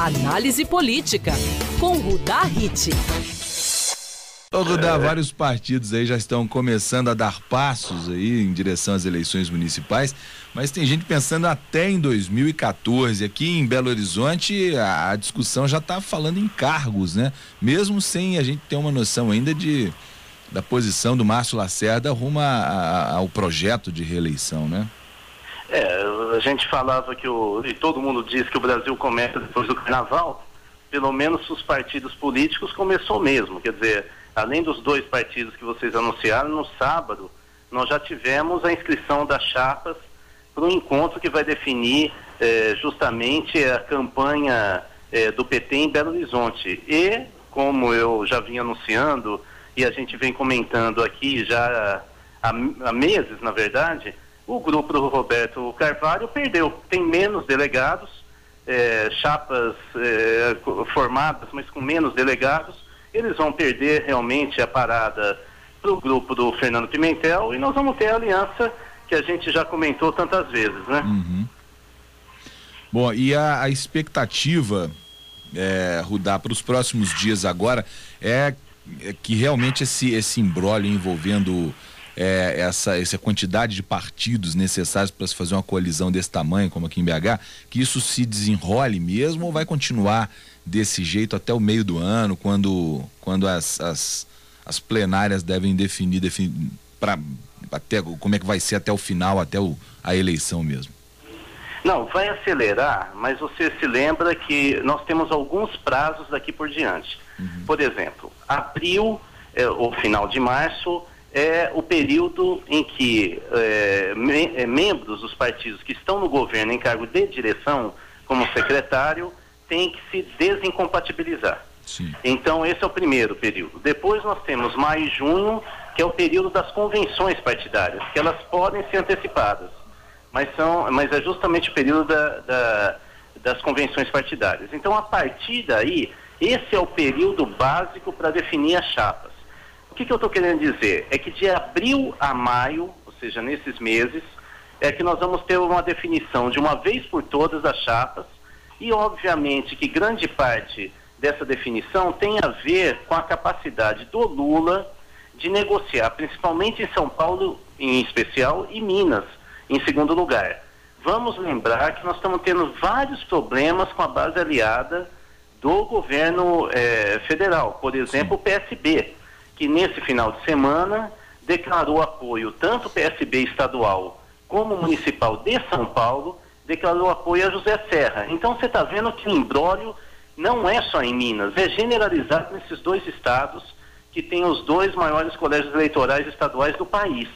Análise política, com Rudá Hit. Ô Rudá, vários partidos aí já estão começando a dar passos aí em direção às eleições municipais, mas tem gente pensando até em 2014. Aqui em Belo Horizonte a discussão já está falando em cargos, né? Mesmo sem a gente ter uma noção ainda da posição do Márcio Lacerda rumo ao projeto de reeleição, né? A gente falava e todo mundo diz que o Brasil começa depois do carnaval. Pelo menos os partidos políticos começou mesmo, quer dizer, além dos 2 partidos que vocês anunciaram, no sábado nós já tivemos a inscrição das chapas para um encontro que vai definir justamente a campanha do PT em Belo Horizonte. E, como eu já vim anunciando e a gente vem comentando aqui já há meses, na verdade, o grupo do Roberto Carvalho perdeu, tem menos delegados, chapas formadas, mas com menos delegados. Eles vão perder realmente a parada para o grupo do Fernando Pimentel e nós vamos ter a aliança que a gente já comentou tantas vezes, né? Uhum. Bom, e a expectativa, Rudá, para os próximos dias agora é que realmente esse imbróglio envolvendo essa quantidade de partidos necessários para se fazer uma coalizão desse tamanho, como aqui em BH, que isso se desenrole mesmo ou vai continuar desse jeito até o meio do ano, quando as plenárias devem definir até como é que vai ser até o final, até a eleição mesmo? Não, vai acelerar, mas você se lembra que nós temos alguns prazos daqui por diante. Uhum. Por exemplo, abril, ou final de março, é o período em que membros dos partidos que estão no governo em cargo de direção, como secretário, têm que se desincompatibilizar. Sim. Então esse é o primeiro período. Depois nós temos maio e junho, que é o período das convenções partidárias, que elas podem ser antecipadas, mas é justamente o período das convenções partidárias. Então, a partir daí, esse é o período básico para definir as chapas. O que eu estou querendo dizer? É que de abril a maio, ou seja, nesses meses, é que nós vamos ter uma definição de uma vez por todas das chapas e, obviamente, que grande parte dessa definição tem a ver com a capacidade do Lula de negociar, principalmente em São Paulo, em especial, e Minas, em segundo lugar. Vamos lembrar que nós estamos tendo vários problemas com a base aliada do governo federal. Por exemplo, o PSB, que nesse final de semana declarou apoio, tanto o PSB estadual como municipal de São Paulo, declarou apoio a José Serra. Então você está vendo que o imbróglio não é só em Minas, é generalizado nesses 2 estados que têm os 2 maiores colégios eleitorais estaduais do país.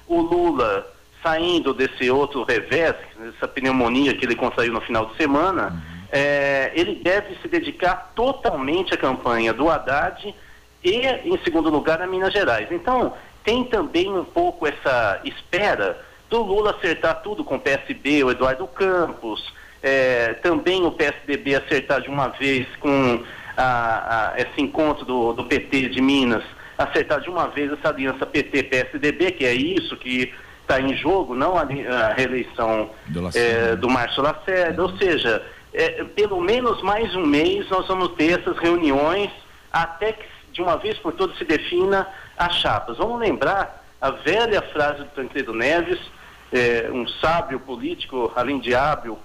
O Lula, saindo desse outro revés, essa pneumonia que ele contraiu no final de semana, ele deve se dedicar totalmente à campanha do Haddad e, em segundo lugar, a Minas Gerais. Então, tem também um pouco essa espera do Lula acertar tudo com o PSB, o Eduardo Campos, também o PSDB acertar de uma vez com esse encontro do PT de Minas, acertar de uma vez essa aliança PT-PSDB, que é isso que está em jogo, não a reeleição do Márcio Lacerda. Ou seja, pelo menos mais um mês nós vamos ter essas reuniões até que de uma vez por todas se defina as chapas. Vamos lembrar a velha frase do Tancredo Neves, um sábio político, além de hábil,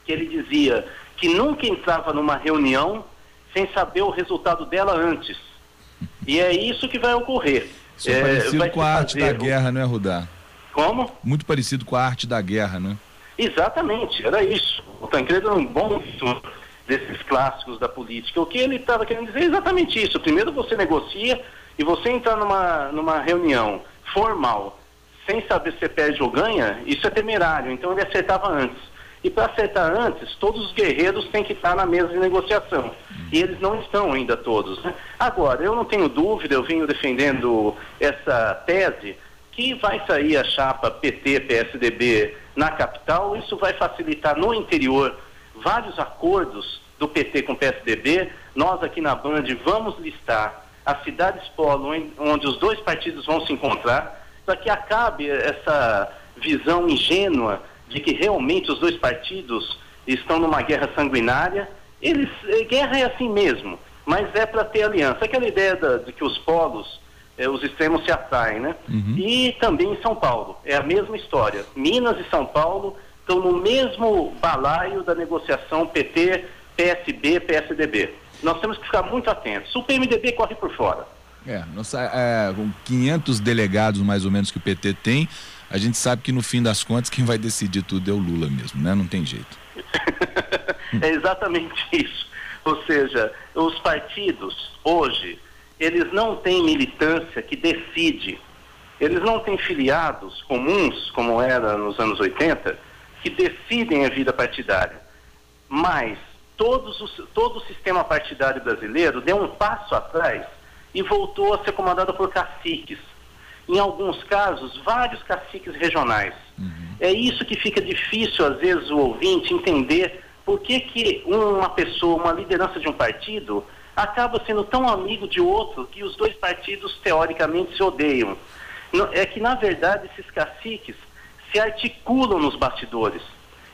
que ele dizia que nunca entrava numa reunião sem saber o resultado dela antes. E é isso que vai ocorrer. Isso é parecido com a arte da guerra, não é, Rudá? Como? Muito parecido com a arte da guerra, né? Exatamente, era isso. O Tancredo era um bom desses clássicos da política. O que ele estava querendo dizer é exatamente isso. Primeiro você negocia e você entrar numa reunião formal sem saber se você perde ou ganha, isso é temerário. Então ele acertava antes. E para acertar antes, todos os guerreiros têm que estar na mesa de negociação. E eles não estão ainda todos, né? Agora, eu não tenho dúvida, eu venho defendendo essa tese, que vai sair a chapa PT-PSDB na capital. Isso vai facilitar no interior vários acordos do PT com o PSDB. Nós aqui na Band vamos listar as cidades polo onde os 2 partidos vão se encontrar, para que acabe essa visão ingênua de que realmente os 2 partidos estão numa guerra sanguinária. Guerra é assim mesmo, mas é para ter aliança. Aquela ideia de que os polos, os extremos se atraem, né? E também em São Paulo, é a mesma história. Minas e São Paulo estão no mesmo balaio da negociação PT, PSB, PSDB. Nós temos que ficar muito atentos. O PMDB corre por fora. Com 500 delegados mais ou menos que o PT tem, a gente sabe que no fim das contas quem vai decidir tudo é o Lula mesmo, né? Não tem jeito. É exatamente isso. Ou seja, os partidos hoje, eles não têm militância que decide. Eles não têm filiados comuns, como era nos anos 80, que decidem a vida partidária. Mas todo o sistema partidário brasileiro deu um passo atrás e voltou a ser comandado por caciques. Em alguns casos, vários caciques regionais. É isso que fica difícil, às vezes, o ouvinte entender por que uma pessoa, uma liderança de um partido, acaba sendo tão amigo de outro que os dois partidos, teoricamente, se odeiam. É que, na verdade, esses caciques se articulam nos bastidores.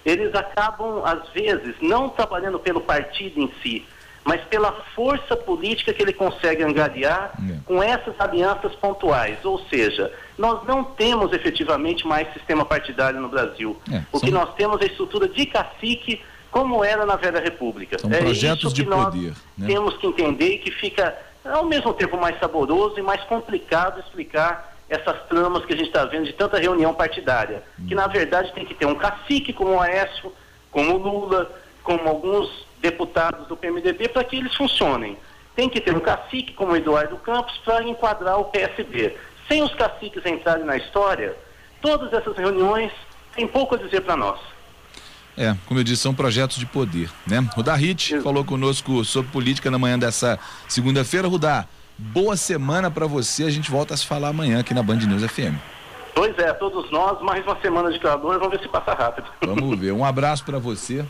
Eles acabam, às vezes, não trabalhando pelo partido em si, mas pela força política que ele consegue angariar com essas alianças pontuais. Ou seja, nós não temos efetivamente mais sistema partidário no Brasil. Que nós temos é a estrutura de cacique, como era na Velha República. São projetos de poder, né? Temos que entender que fica, ao mesmo tempo, mais saboroso e mais complicado explicar essas tramas que a gente está vendo de tanta reunião partidária, que na verdade tem que ter um cacique como o Aécio, como o Lula, como alguns deputados do PMDB para que eles funcionem. Tem que ter um cacique como o Eduardo Campos para enquadrar o PSB. Sem os caciques entrarem na história, todas essas reuniões têm pouco a dizer para nós. Como eu disse, são projetos de poder, né? Rudá Hit falou conosco sobre política na manhã dessa segunda-feira. Rudá, boa semana para você, a gente volta a se falar amanhã aqui na Band News FM. Pois é, todos nós, mais uma semana de calor, vamos ver se passa rápido. Vamos ver, um abraço para você.